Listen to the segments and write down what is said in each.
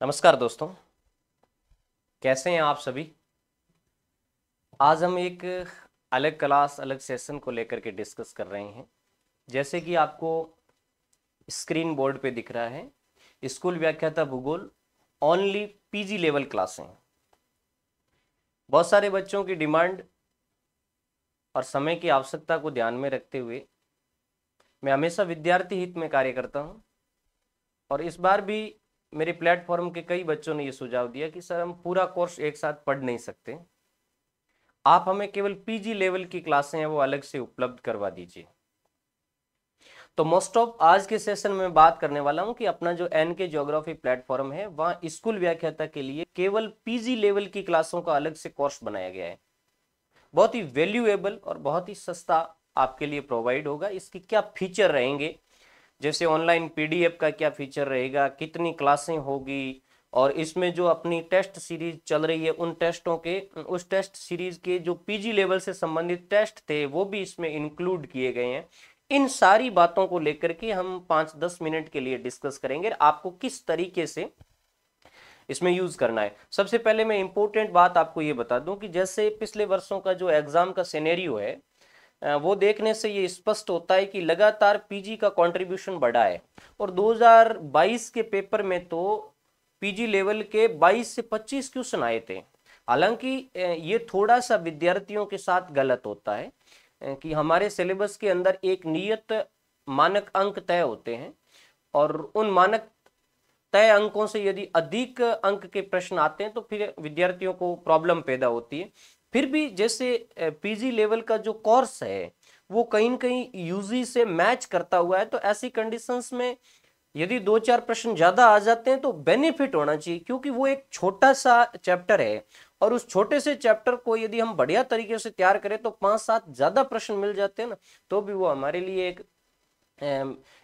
नमस्कार दोस्तों, कैसे हैं आप सभी। आज हम एक अलग क्लास अलग सेशन को लेकर के डिस्कस कर रहे हैं। जैसे कि आपको स्क्रीन बोर्ड पे दिख रहा है, स्कूल व्याख्याता भूगोल ओनली पीजी लेवल क्लासें। बहुत सारे बच्चों की डिमांड और समय की आवश्यकता को ध्यान में रखते हुए मैं हमेशा विद्यार्थी हित में कार्य करता हूं। और इस बार भी मेरे प्लेटफॉर्म के कई बच्चों ने यह सुझाव दिया कि सर हम पूरा कोर्स एक साथ पढ़ नहीं सकते, आप हमें केवल पीजी लेवल की क्लासें हैं वो अलग से उपलब्ध करवा दीजिए। तो मोस्ट ऑफ आज के सेशन में बात करने वाला हूं कि अपना जो एनके ज्योग्राफी प्लेटफॉर्म है वहां स्कूल व्याख्याता के लिए केवल पीजी लेवल की क्लासों का अलग से कोर्स बनाया गया है। बहुत ही वैल्यूएबल और बहुत ही सस्ता आपके लिए प्रोवाइड होगा। इसकी क्या फीचर रहेंगे, जैसे ऑनलाइन पीडीएफ का क्या फीचर रहेगा, कितनी क्लासें होगी, और इसमें जो अपनी टेस्ट सीरीज चल रही है उन टेस्टों के उस टेस्ट सीरीज के जो पीजी लेवल से संबंधित टेस्ट थे वो भी इसमें इंक्लूड किए गए हैं। इन सारी बातों को लेकर के हम 5-10 मिनट के लिए डिस्कस करेंगे आपको किस तरीके से इसमें यूज करना है। सबसे पहले मैं इंपॉर्टेंट बात आपको ये बता दूं कि जैसे पिछले वर्षों का जो एग्जाम का सिनेरियो है वो देखने से ये स्पष्ट होता है कि लगातार पीजी का कंट्रीब्यूशन बढ़ा है। और 2022 के पेपर में तो पीजी लेवल के 22 से 25 क्वेश्चन आए थे। हालांकि ये थोड़ा सा विद्यार्थियों के साथ गलत होता है कि हमारे सिलेबस के अंदर एक नियत मानक अंक तय होते हैं और उन मानक तय अंकों से यदि अधिक अंक के प्रश्न आते हैं तो फिर विद्यार्थियों को प्रॉब्लम पैदा होती है। फिर भी जैसे पीजी लेवल का जो कोर्स है वो कहीं न कहीं यूजी से मैच करता हुआ है, तो ऐसी कंडीशंस में यदि 2-4 प्रश्न ज्यादा आ जाते हैं तो बेनिफिट होना चाहिए, क्योंकि वो एक छोटा सा चैप्टर है और उस छोटे से चैप्टर को यदि हम बढ़िया तरीके से तैयार करें तो 5-7 ज्यादा प्रश्न मिल जाते हैं ना, तो भी वो हमारे लिए एक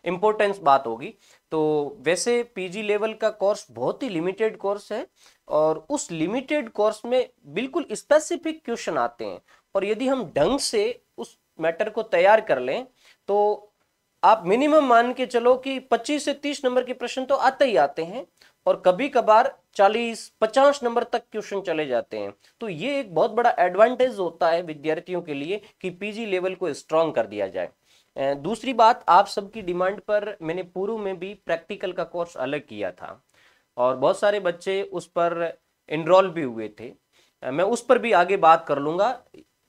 इम्पोर्टेंस बात होगी। तो वैसे पीजी लेवल का कोर्स बहुत ही लिमिटेड कोर्स है और उस लिमिटेड कोर्स में बिल्कुल स्पेसिफिक क्वेश्चन आते हैं, और यदि हम ढंग से उस मैटर को तैयार कर लें तो आप मिनिमम मान के चलो कि 25 से 30 नंबर के प्रश्न तो आते ही आते हैं और कभी कभार 40-50 नंबर तक क्वेश्चन चले जाते हैं। तो ये एक बहुत बड़ा एडवांटेज होता है विद्यार्थियों के लिए कि पीजी लेवल को स्ट्रॉन्ग कर दिया जाए। दूसरी बात, आप सबकी डिमांड पर मैंने पूर्व में भी प्रैक्टिकल का कोर्स अलग किया था और बहुत सारे बच्चे उस पर एनरोल भी हुए थे। मैं उस पर भी आगे बात कर लूंगा।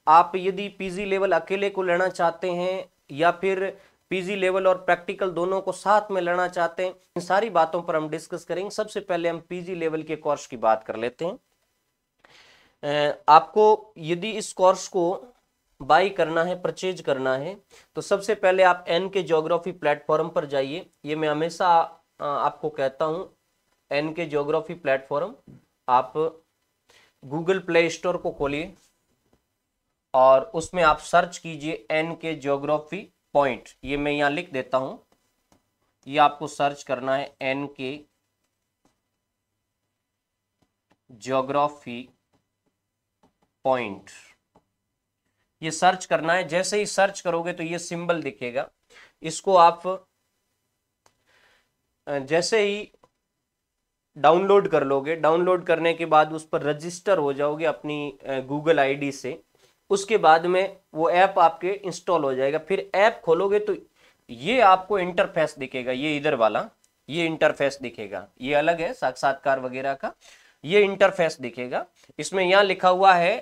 आप यदि पीजी लेवल अकेले को लेना चाहते हैं या फिर पीजी लेवल और प्रैक्टिकल दोनों को साथ में लेना चाहते हैं, इन सारी बातों पर हम डिस्कस करेंगे। सबसे पहले हम पीजी लेवल के कोर्स की बात कर लेते हैं। आपको यदि इस कोर्स को बाई करना है, परचेज करना है, तो सबसे पहले आप एन के ज्योग्राफी प्लेटफॉर्म पर जाइए। ये मैं हमेशा आपको कहता हूं, एन के ज्योग्राफी प्लेटफॉर्म आप गूगल प्ले स्टोर को खोलिए और उसमें आप सर्च कीजिए एन के ज्योग्राफी पॉइंट। ये मैं यहां लिख देता हूं, ये आपको सर्च करना है एन के ज्योग्राफी पॉइंट, ये सर्च करना है। जैसे ही सर्च करोगे तो ये सिंबल दिखेगा, इसको आप जैसे ही डाउनलोड कर लोगे, डाउनलोड करने के बाद उस पर रजिस्टर हो जाओगे अपनी गूगल आईडी से, उसके बाद में वो ऐप आपके इंस्टॉल हो जाएगा। फिर ऐप खोलोगे तो ये आपको इंटरफेस दिखेगा, ये इधर वाला ये इंटरफेस दिखेगा, ये अलग है साक्षात्कार वगैरह का, ये इंटरफेस दिखेगा। इसमें यहाँ लिखा हुआ है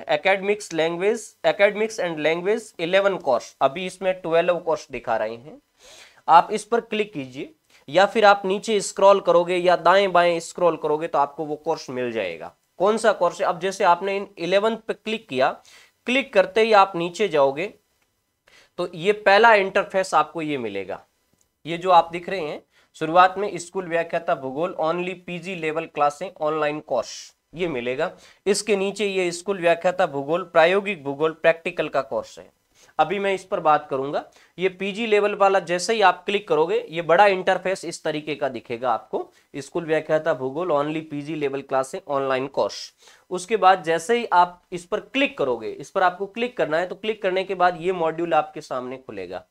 एकेडमिक्स एंड लैंग्वेज 11 कोर्स, अभी इसमें 12 कोर्स दिखा रहे हैं। आप इस पर क्लिक कीजिए या फिर आप नीचे स्क्रॉल करोगे या दाएं बाएं स्क्रॉल करोगे तो आपको वो कोर्स मिल जाएगा। कौन सा कोर्स है? अब जैसे आपने इन 11 पे क्लिक किया, क्लिक करते ही आप नीचे जाओगे तो ये पहला इंटरफेस आपको ये मिलेगा। ये जो आप दिख रहे हैं शुरुआत में स्कूल व्याख्याता भूगोल ओनली पीजी लेवल क्लासें ऑनलाइन कोर्स, ये मिलेगा। इसके नीचे ये स्कूल व्याख्याता भूगोल प्रायोगिक भूगोल प्रैक्टिकल का कोर्स है। अभी मैं इस पर बात करूंगा। ये पीजी लेवल वाला जैसे ही आप क्लिक करोगे ये बड़ा इंटरफेस इस तरीके का दिखेगा आपको, स्कूल व्याख्याता भूगोल ओनली पीजी लेवल क्लासें ऑनलाइन कोर्स। उसके बाद जैसे ही आप इस पर क्लिक करोगे, इस पर आपको क्लिक करना है, तो क्लिक करने के बाद ये मॉड्यूल आपके सामने खुलेगा।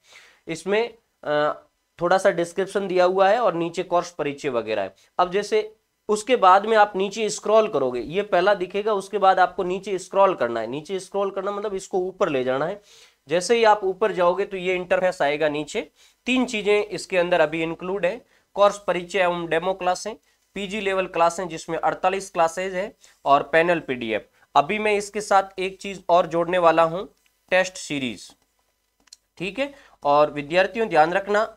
इसमें थोड़ा सा डिस्क्रिप्शन दिया हुआ है और नीचे कोर्स परिचय वगैरह है। अब जैसे उसके बाद में आप नीचे स्क्रॉल करोगे, ये पहला दिखेगा, उसके बाद आपको नीचे स्क्रॉल करना है। नीचे स्क्रॉल करना मतलब इसको ऊपर ले जाना है। जैसे ही आप ऊपर जाओगे तो ये इंटरफेस आएगा। नीचे 3 चीजें इसके अंदर अभी इंक्लूड है, कोर्स परिचय एवं डेमो क्लासें, पीजी लेवल क्लासें जिसमें 48 क्लासेज है, और पैनल पीडीएफ। अभी मैं इसके साथ एक चीज और जोड़ने वाला हूं, टेस्ट सीरीज। ठीक है, और विद्यार्थियों ध्यान रखना,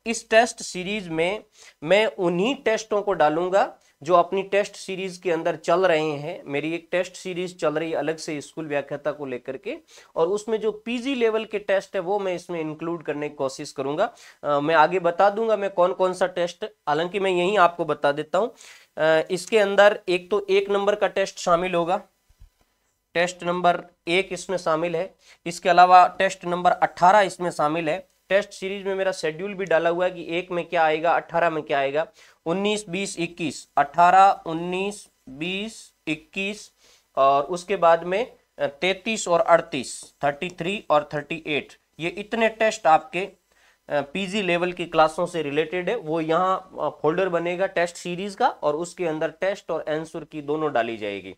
इस टेस्ट सीरीज में मैं उन्हीं टेस्टों को डालूंगा जो अपनी टेस्ट सीरीज के अंदर चल रहे हैं। मेरी एक टेस्ट सीरीज चल रही है अलग से स्कूल व्याख्याता को लेकर के, और उसमें जो पीजी लेवल के टेस्ट है वो मैं इसमें इंक्लूड करने की कोशिश करूंगा। मैं आगे बता दूंगा मैं कौन कौन सा टेस्ट, हालांकि मैं यही आपको बता देता हूं। इसके अंदर एक तो 1 नंबर का टेस्ट शामिल होगा, टेस्ट नंबर 1 इसमें शामिल है। इसके अलावा टेस्ट नंबर 18 इसमें शामिल है। टेस्ट सीरीज में मेरा शेड्यूल भी डाला हुआ है कि 1 में क्या आएगा, 18 में क्या आएगा, 19, 20, 21, 18, 19, 20, 21, और उसके बाद में 33 और 38, 33 और 38, ये इतने टेस्ट आपके पीजी लेवल की क्लासों से रिलेटेड है। वो यहाँ फोल्डर बनेगा टेस्ट सीरीज का, और उसके अंदर टेस्ट और आंसर की दोनों डाली जाएगी।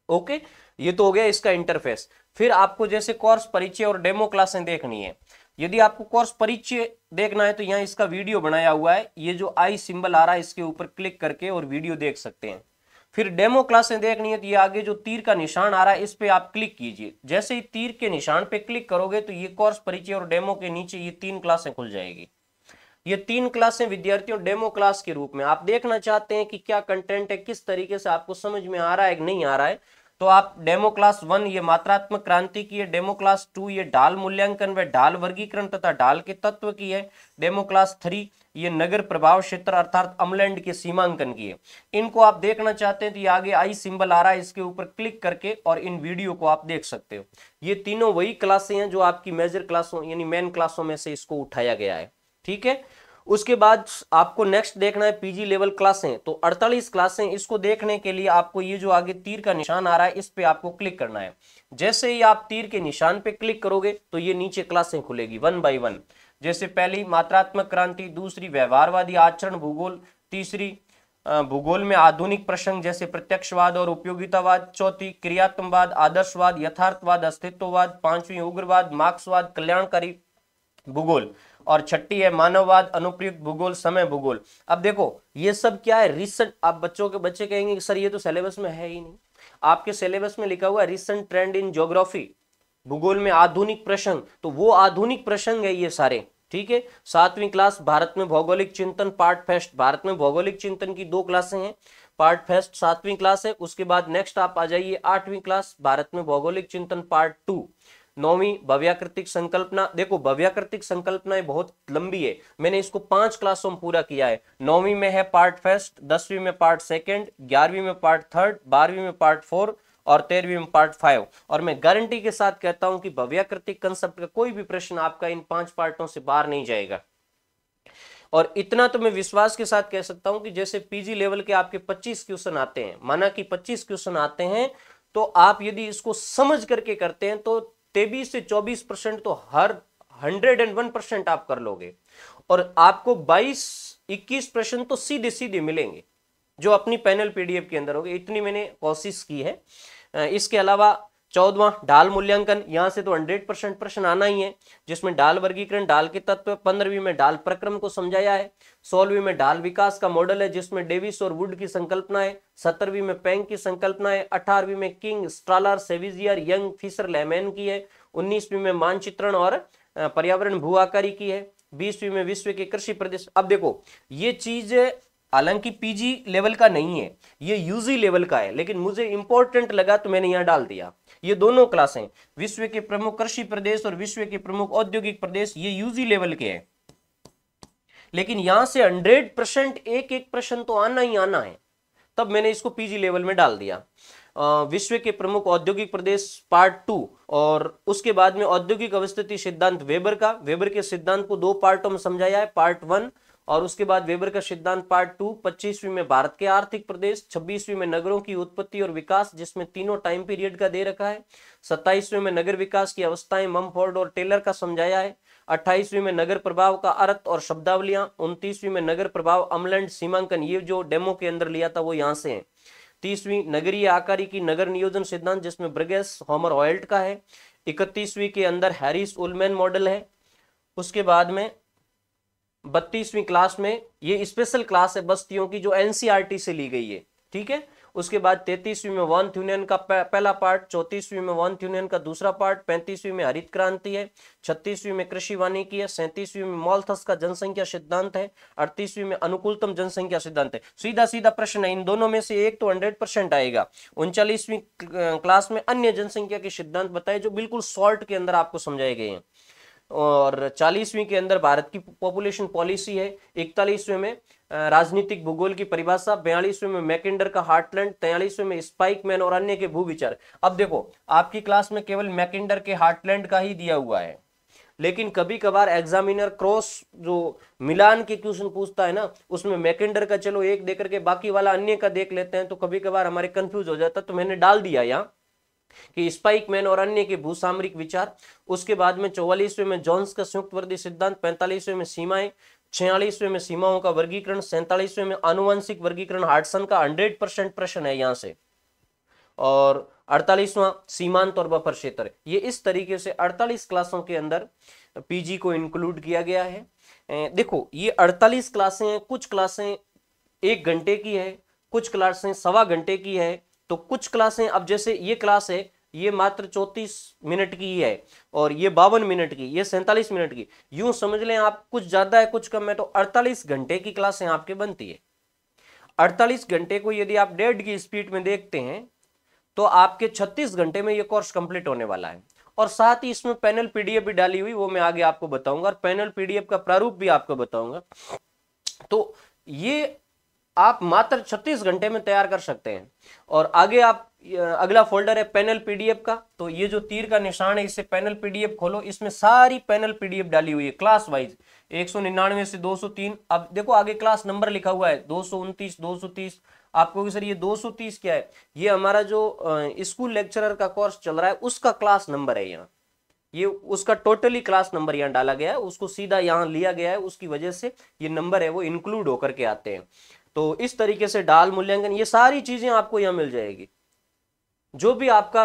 ओके, ये तो हो गया इसका इंटरफेस। फिर आपको जैसे कोर्स परिचय और डेमो क्लासें देखनी है। यदि आपको कोर्स परिचय देखना है तो यहाँ इसका वीडियो बनाया हुआ है, ये जो आई सिंबल आ रहा है इसके ऊपर क्लिक करके और वीडियो देख सकते हैं। फिर डेमो क्लासें देखनी है तो ये आगे जो तीर का निशान आ रहा है इस पे आप क्लिक कीजिए। जैसे ही तीर के निशान पे क्लिक करोगे तो ये कोर्स परिचय और डेमो के नीचे ये 3 क्लासें खुल जाएगी। ये 3 क्लासें विद्यार्थियों डेमो क्लास के रूप में आप देखना चाहते हैं कि क्या कंटेंट है, किस तरीके से आपको समझ में आ रहा है कि नहीं आ रहा है, तो आप डेमो क्लास 1 ये मात्रात्मक क्रांति की है, डेमो क्लास 2 ये ढाल मूल्यांकन व ढाल वर्गीकरण तथा ढाल के तत्व की है, डेमो क्लास 3 ये नगर प्रभाव क्षेत्र अर्थात अमलैंड के सीमांकन की है। इनको आप देखना चाहते हैं तो ये आगे आई सिंबल आ रहा है, इसके ऊपर क्लिक करके और इन वीडियो को आप देख सकते हो। ये तीनों वही क्लासें हैं जो आपकी मेजर क्लासों यानी मेन क्लासों में से इसको उठाया गया है। ठीक है, उसके बाद आपको नेक्स्ट देखना है पीजी लेवल क्लासें, तो 48 क्लासें। इसको देखने के लिए आपको ये जो आगे तीर का निशान आ रहा है इस पे आपको क्लिक करना है। जैसे ही आप तीर के निशान पे क्लिक करोगे तो ये नीचे क्लासें खुलेगी 1 बाय 1। जैसे पहली मात्रात्मक क्रांति, दूसरी व्यवहारवादी आचरण भूगोल, तीसरी भूगोल में आधुनिक प्रसंग जैसे प्रत्यक्षवाद और उपयोगितावाद, चौथी क्रियात्मकवाद, आदर्शवाद, यथार्थवाद, अस्तित्ववाद, पांचवी उग्रवाद, मार्क्सवाद, कल्याणकारी भूगोल, और छठी है मानववाद, अनुप्रयुक्त भूगोल, समय भूगोल। अब देखो ये सब क्या है, रिसेंट। आप बच्चे कहेंगे कि सर ये तो सिलेबस में है ही नहीं। आपके सिलेबस में लिखा हुआ है रिसेंट ट्रेंड इन ज्योग्राफी, भूगोल में आधुनिक प्रसंग, तो वो आधुनिक प्रसंग है ये सारे। ठीक है, 7वीं क्लास भारत में भौगोलिक चिंतन पार्ट फेस्ट, भारत में भौगोलिक चिंतन की 2 क्लासें हैं, पार्ट फेस्ट 7वीं क्लास है। उसके बाद नेक्स्ट आप आ जाइए 8वीं क्लास भारत में भौगोलिक चिंतन पार्ट 2, 9वीं भव्याकृतिक संकल्पना। देखो भव्याकृतिक संकल्पना बहुत लंबी है, मैंने इसको 5 क्लासों में पूरा किया है। 9वीं में है पार्ट फर्स्ट, 10वीं में पार्ट सेकंड, 11वीं में पार्ट थर्ड, 12वीं में पार्ट 4 और 13वीं में पार्ट 5। और मैं गारंटी के साथ कहता हूं कि भव्याकृतिक कंसेप्ट का कोई भी प्रश्न आपका इन 5 पार्टों से बाहर नहीं जाएगा। और इतना तो मैं विश्वास के साथ कह सकता हूं कि जैसे पीजी लेवल के आपके 25 क्वेश्चन आते हैं, माना कि 25 क्वेश्चन आते हैं, तो आप यदि इसको समझ करके करते हैं तो 23 से 24% तो हर 101% आप कर लोगे, और आपको 22-21 प्रश्न तो सीधे सीधे मिलेंगे जो अपनी पैनल पीडीएफ के अंदर होंगे। इतनी मैंने कोशिश की है। इसके अलावा 14वां ढाल मूल्यांकन, यहां से तो 100% प्रश्न आना ही है, जिसमें ढाल वर्गीकरण, ढाल के तत्व। 15वीं में ढाल प्रक्रम को समझाया है। 16वीं में ढाल विकास का मॉडल है जिसमें डेविस और वुड की संकल्पना है। 17वीं में पेंग की संकल्पना है। 18वीं में किंग, स्ट्रालर, सेविजियर, यंग, फिशर, लेमैन की है। 19वीं में मानचित्रण और पर्यावरण भू आकारी की है। 20वीं में विश्व के कृषि प्रदेश। अब देखो ये चीज हालांकि पीजी लेवल का नहीं है, ये यूजी लेवल का है, लेकिन मुझे इंपॉर्टेंट लगा तो मैंने यहां डाल दिया। ये दोनों क्लासें विश्व के प्रमुख कृषि प्रदेश और विश्व के प्रमुख औद्योगिक प्रदेश ये यूजी लेवल के हैं, लेकिन यहां से 100% एक प्रश्न तो आना ही आना है, तब मैंने इसको पीजी लेवल में डाल दिया। विश्व के प्रमुख औद्योगिक प्रदेश पार्ट 2, और उसके बाद में औद्योगिक अवस्थिति सिद्धांत वेबर का, वेबर के सिद्धांत को 2 पार्टों में समझाया है, पार्ट 1 और उसके बाद वेबर का सिद्धांत पार्ट 2। 25वीं में भारत के आर्थिक प्रदेश, 26वीं में नगरों की उत्पत्ति और विकास जिसमें तीनों टाइम पीरियड का दे रखा है। 27वीं में नगर विकास की अवस्थाएं ममफोर्ड और टेलर का समझाया है। 28वीं में नगर प्रभाव का अर्थ और शब्दावलियां, 29वीं में नगर प्रभाव अम्लैंड सीमांकन, ये जो डेमो के अंदर लिया था वो यहाँ से है। 30वीं नगरीय आकारी की नगर नियोजन सिद्धांत जिसमें ब्रगेस होमर हॉयल्ट का है। 31वीं के अंदर हैरिस उलमैन मॉडल है। उसके बाद में 32वीं क्लास में ये स्पेशल क्लास है बस्तियों की जो एनसीईआरटी से ली गई है, ठीक है। उसके बाद 33वीं में वन थ्यूनियन का पहला पार्ट, 34वीं में वन थ्यूनियन का दूसरा पार्ट, 35वीं में हरित क्रांति है, 36वीं में कृषि वानिकी है, 37वीं में मॉल्थस का जनसंख्या सिद्धांत है, 38वीं में अनुकूलतम जनसंख्या सिद्धांत है। सीधा सीधा प्रश्न है, इन दोनों में से एक तो 100% आएगा। 39वीं क्लास में अन्य जनसंख्या के सिद्धांत बताए जो बिल्कुल शॉर्ट के अंदर आपको समझाए गए हैं। और 40वीं के अंदर भारत की पॉपुलेशन पॉलिसी है। 41वें में राजनीतिक भूगोल की परिभाषा, 42वें में मैकेंडर का हार्टलैंड, 43वें में स्पाइकमैन और अन्य के भूविचार। अब देखो आपकी क्लास में केवल मैकेंडर के हार्टलैंड का ही दिया हुआ है, लेकिन कभी कभार एग्जामिनर क्रॉस जो मिलान के क्वेश्चन पूछता है ना, उसमें मैकेंडर का चलो एक देकर के बाकी वाला अन्य का देख लेते हैं, तो कभी कभार हमारे कंफ्यूज हो जाता। तो मैंने डाल दिया यहाँ कि स्पाइकमैन और अन्य के भूसामरिक विचार। उसके बाद में 44वें में जॉन्स का संयुक्त वर्दी सिद्धांत, 45वें में सीमाएं, 46वें में सीमाओं का वर्गीकरण, 47वें में आनुवंशिक वर्गीकरण हार्टसन का 100% प्रश्न है यहाँ से, और 48वां सीमांत और बफर क्षेत्र। ये इस तरीके से 48 क्लासों के अंदर पीजी को इंक्लूड किया गया है। देखो ये 48 क्लासें हैं, कुछ क्लासें 1 घंटे की है, कुछ क्लासें 1.25 घंटे की है, तो कुछ क्लासें, अब जैसे ये क्लास है ये मात्र 34 मिनट की ही है, और ये 52 मिनट की, ये 47 मिनट की, यूं समझ लें आप कुछ ज्यादा है कुछ कम है, तो 48 घंटे की क्लासें आपके बनती है। 48 घंटे को यदि आप 1.5 की स्पीड में देखते हैं तो आपके 36 घंटे में ये कोर्स कंप्लीट होने वाला है। और साथ ही इसमें पैनल पीडीएफ भी डाली हुई, वो मैं आगे आपको बताऊंगा, और पैनल पीडीएफ का प्रारूप भी आपको बताऊंगा। तो ये आप मात्र 36 घंटे में तैयार कर सकते हैं। और आगे आप अगला फोल्डर है पैनल पीडीएफ का, तो ये जो तीर का निशान है इससे पैनल पीडीएफ खोलो, इसमें सारी पैनल पीडीएफ डाली हुई है क्लास वाइज 199 से 203। अब देखो आगे क्लास नंबर लिखा हुआ है 229, 230। आपको कि सर ये 230 क्या है, ये हमारा जो स्कूल लेक्चरर का कोर्स चल रहा है उसका क्लास नंबर है। यहाँ ये उसका टोटली क्लास नंबर यहाँ डाला गया है, उसको सीधा यहाँ लिया गया है, उसकी वजह से ये नंबर है वो इंक्लूड होकर के आते हैं। तो इस तरीके से डाल मूल्यांकन, ये सारी चीजें आपको यहाँ मिल जाएगी। जो भी आपका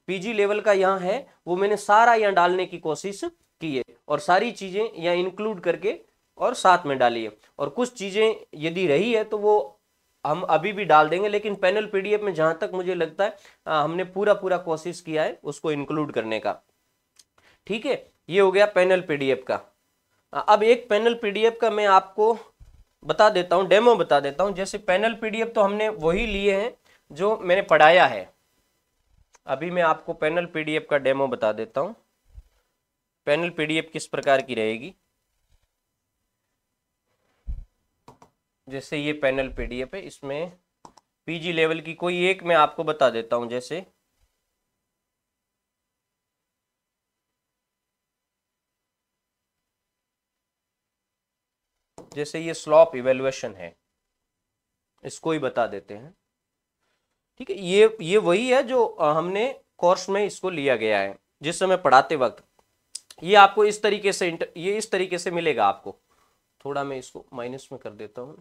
पीजी लेवल का यहाँ है वो मैंने सारा यहाँ डालने की कोशिश की है, और सारी चीजें यहाँ इंक्लूड करके और साथ में डाली है। और कुछ चीजें यदि रही है तो वो हम अभी भी डाल देंगे, लेकिन पैनल पीडीएफ में जहां तक मुझे लगता है हमने पूरा कोशिश किया है उसको इंक्लूड करने का। ठीक है, ये हो गया पैनल पीडीएफ का। अब एक पैनल पीडीएफ का मैं आपको बता देता हूं, डेमो बता देता हूं। जैसे पैनल पीडीएफ तो हमने वही लिए हैं जो मैंने पढ़ाया है। अभी मैं आपको पैनल पीडीएफ का डेमो बता देता हूं, पैनल पीडीएफ किस प्रकार की रहेगी। जैसे ये पैनल पीडीएफ है, इसमें पीजी लेवल की कोई एक मैं आपको बता देता हूं। जैसे ये स्लॉप इवेल्युएशन है, इसको ही बता देते हैं। ठीक है, ये वही है जो हमने कोर्स में इसको लिया गया है जिस समय पढ़ाते वक्त। ये आपको इस तरीके से ये इस तरीके से मिलेगा आपको। थोड़ा मैं इसको माइनस में कर देता हूं।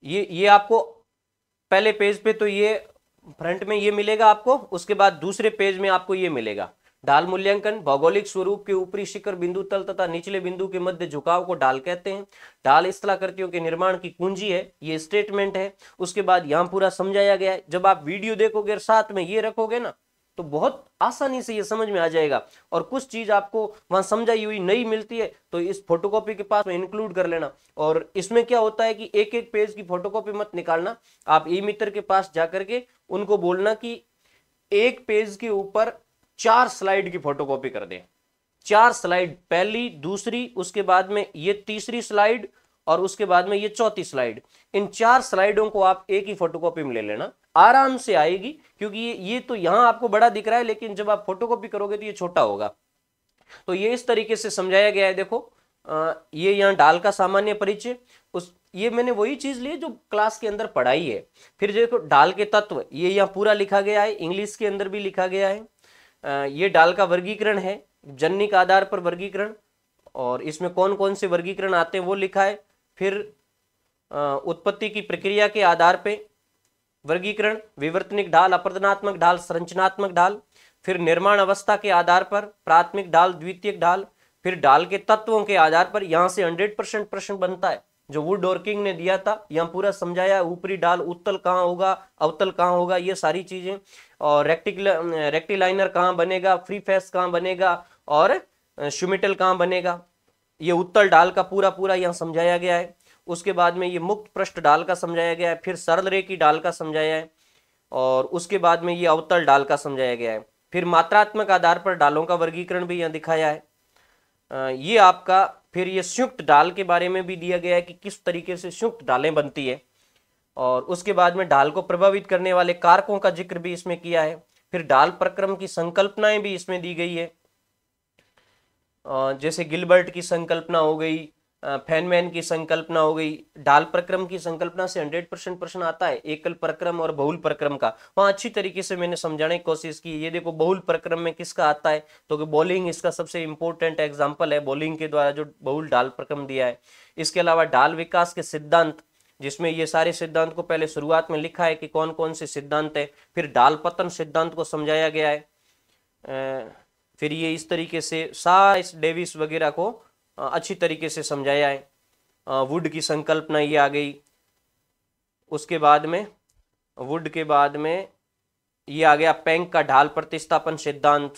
ये आपको पहले पेज पे तो ये फ्रंट में ये मिलेगा आपको, उसके बाद दूसरे पेज में आपको ये मिलेगा। ढाल मूल्यांकन, भौगोलिक स्वरूप के ऊपरी शिखर बिंदु तल तथा निचले बिंदु के मध्य झुकाव को ढाल कहते हैं। ढाल स्थलाकृतियों के निर्माण की कुंजी है, ये स्टेटमेंट है। उसके बाद यहाँ पूरा समझाया गया है। जब आप वीडियो देखोगे और साथ में ये रखोगे ना तो बहुत आसानी से ये समझ में आ जाएगा। और कुछ चीज आपको वहां समझाई हुई नहीं मिलती है तो इस फोटोकॉपी के पास में इंक्लूड कर लेना। और इसमें क्या होता है कि एक एक पेज की फोटोकॉपी मत निकालना, आप ई मित्र के पास जाकर के उनको बोलना कि एक पेज के ऊपर 4 स्लाइड की फोटोकॉपी कर दे। 4 स्लाइड, पहली, दूसरी, उसके बाद में ये तीसरी स्लाइड और उसके बाद में ये चौथी स्लाइड। इन 4 स्लाइडों को आप एक ही फोटोकॉपी में ले लेना, आराम से आएगी। क्योंकि ये तो यहां आपको बड़ा दिख रहा है, लेकिन जब आप फोटोकॉपी करोगे तो ये छोटा होगा। तो ये इस तरीके से समझाया गया है। देखो ये यहाँ ढाल का सामान्य परिचय, ये मैंने वही चीज ली जो क्लास के अंदर पढ़ाई है। फिर देखो ढाल के तत्व, ये यहाँ पूरा लिखा गया है, इंग्लिश के अंदर भी लिखा गया है। ये ढाल का वर्गीकरण है, जननिक आधार पर वर्गीकरण, और इसमें कौन कौन से वर्गीकरण आते हैं वो लिखा है। फिर उत्पत्ति की प्रक्रिया के आधार पे वर्गीकरण, विवर्तनिक ढाल, अपरदनात्मक ढाल, संरचनात्मक ढाल। फिर निर्माण अवस्था के आधार पर प्राथमिक ढाल, द्वितीयक ढाल। फिर ढाल के तत्वों के आधार पर, यहां से 100% प्रश्न बनता है जो वुड और किंग ने दिया था, यहाँ पूरा समझाया। ऊपरी ढाल उत्तल कहाँ होगा, अवतल कहाँ होगा, ये सारी चीजें। और रेक्टिलाइनर कहाँ बनेगा, फ्री फेस कहाँ बनेगा, और शुमिटल कहाँ बनेगा, ये उत्तल ढाल का पूरा पूरा यहाँ समझाया गया है। उसके बाद में ये मुक्त पृष्ठ ढाल का समझाया गया है। फिर सरल रेखी ढाल का समझाया है, और उसके बाद में ये अवतल ढाल का समझाया गया है। फिर मात्रात्मक आधार पर ढालों का वर्गीकरण भी यहाँ दिखाया है। ये आपका, फिर ये संयुक्त ढाल के बारे में भी दिया गया है कि किस तरीके से संयुक्त ढालें बनती है। और उसके बाद में ढाल को प्रभावित करने वाले कारकों का जिक्र भी इसमें किया है। फिर ढाल प्रक्रम की संकल्पनाएं भी इसमें दी गई है, जैसे गिलबर्ट की संकल्पना हो गई, फेनमैन की संकल्पना हो गई। ढाल प्रक्रम की संकल्पना से 100% प्रश्न आता है, एकल प्रक्रम और बहुल प्रक्रम का। वहां अच्छी तरीके से मैंने समझाने की कोशिश की। ये देखो बहुल प्रक्रम में किसका आता है, तो बॉलिंग इसका सबसे इंपॉर्टेंट एग्जांपल है, बॉलिंग के द्वारा जो बहुल ढाल प्रक्रम दिया है। इसके अलावा ढाल विकास के सिद्धांत, जिसमें ये सारे सिद्धांत को पहले शुरुआत में लिखा है कि कौन कौन से सिद्धांत है। फिर ढाल पतन सिद्धांत को समझाया गया है। फिर ये इस तरीके से साइस डेविस वगैरह को अच्छी तरीके से समझाया है। वुड की संकल्पना ये आ गई। उसके बाद में वुड के बाद में ये आ गया पेंक का ढाल प्रतिस्थापन सिद्धांत।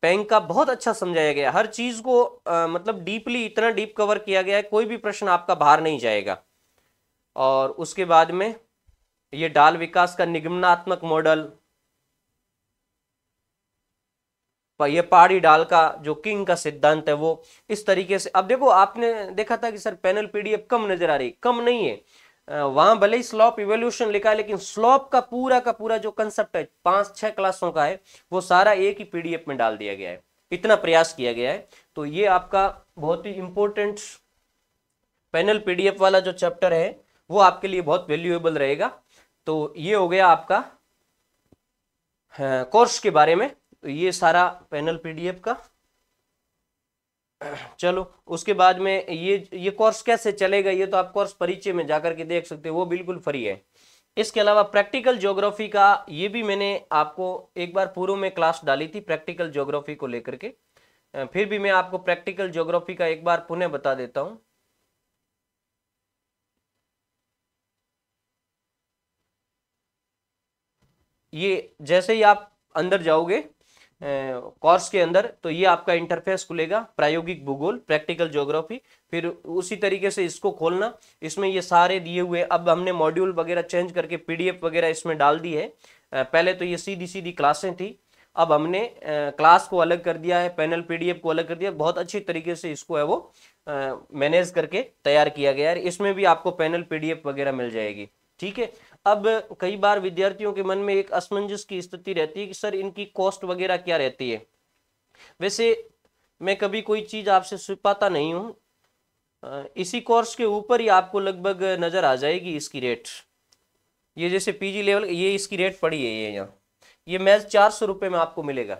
पेंक का बहुत अच्छा समझाया गया, हर चीज को मतलब डीपली, इतना डीप कवर किया गया है, कोई भी प्रश्न आपका बाहर नहीं जाएगा। और उसके बाद में ये ढाल विकास का निगमनात्मक मॉडल, ये पहाड़ी ढाल का जो किंग का सिद्धांत है वो इस तरीके से। अब देखो, आपने देखा था कि सर पैनल पीडीएफ कम नजर आ रही, कम नहीं है। वहां भले ही स्लॉप इवोल्यूशन लिखा है, लेकिन स्लॉप का पूरा जो कंसेप्ट है 5-6 क्लासों का है, वो सारा एक ही पीडीएफ में डाल दिया गया है। इतना प्रयास किया गया है। तो ये आपका बहुत ही इंपॉर्टेंट पैनल पीडीएफ वाला जो चैप्टर है वो आपके लिए बहुत वैल्यूएबल रहेगा। तो ये हो गया आपका कोर्स के बारे में। तो ये सारा पैनल पीडीएफ का। चलो, उसके बाद में ये कोर्स कैसे चलेगा, ये तो आप कोर्स परिचय में जाकर के देख सकते हो, वो बिल्कुल फ्री है। इसके अलावा प्रैक्टिकल ज्योग्राफी का, ये भी मैंने आपको एक बार पूर्व में क्लास डाली थी प्रैक्टिकल ज्योग्राफी को लेकर के। फिर भी मैं आपको प्रैक्टिकल ज्योग्राफी का एक बार पुनः बता देता हूं। ये जैसे ही आप अंदर जाओगे कोर्स के अंदर, तो ये आपका इंटरफेस खुलेगा, प्रायोगिक भूगोल, प्रैक्टिकल ज्योग्राफी। फिर उसी तरीके से इसको खोलना, इसमें ये सारे दिए हुए, अब हमने मॉड्यूल वगैरह चेंज करके पीडीएफ वगैरह इसमें डाल दी है। पहले तो ये सीधी सीधी क्लासें थी, अब हमने क्लास को अलग कर दिया है, पैनल पीडीएफ को अलग कर दिया। बहुत अच्छी तरीके से इसको है वो मैनेज करके तैयार किया गया है। इसमें भी आपको पैनल पीडीएफ वगैरह मिल जाएगी, ठीक है। अब कई बार विद्यार्थियों के मन में एक असमंजस की स्थिति रहती है कि सर इनकी कॉस्ट वगैरह क्या रहती है। वैसे मैं कभी कोई चीज आपसे छुपाता नहीं हूं, इसी कोर्स के ऊपर ही आपको लगभग नजर आ जाएगी इसकी रेट। ये जैसे पीजी लेवल, ये इसकी रेट पड़ी है, ये यहाँ ये मैथ 400 रुपये में आपको मिलेगा।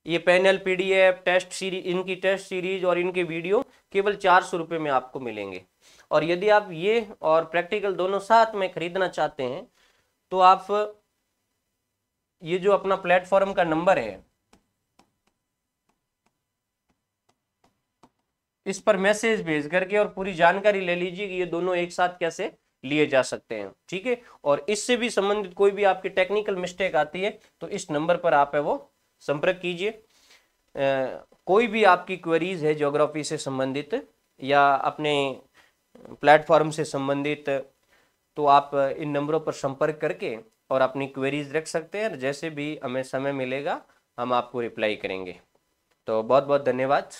ये पैनल पीडीएफ, टेस्ट सीरीज, इनकी टेस्ट सीरीज और इनके वीडियो केवल 400 रुपये में आपको मिलेंगे। और यदि आप ये और प्रैक्टिकल दोनों साथ में खरीदना चाहते हैं, तो आप ये जो अपना प्लेटफॉर्म का नंबर है, इस पर मैसेज भेज करके और पूरी जानकारी ले लीजिए कि ये दोनों एक साथ कैसे लिए जा सकते हैं, ठीक है। और इससे भी संबंधित कोई भी आपकी टेक्निकल मिस्टेक आती है तो इस नंबर पर आप है वो संपर्क कीजिए। कोई भी आपकी क्वेरीज है ज्योग्राफी से संबंधित या अपने प्लेटफॉर्म से संबंधित, तो आप इन नंबरों पर संपर्क करके और अपनी क्वेरीज रख सकते हैं। जैसे भी हमें समय मिलेगा हम आपको रिप्लाई करेंगे। तो बहुत बहुत धन्यवाद।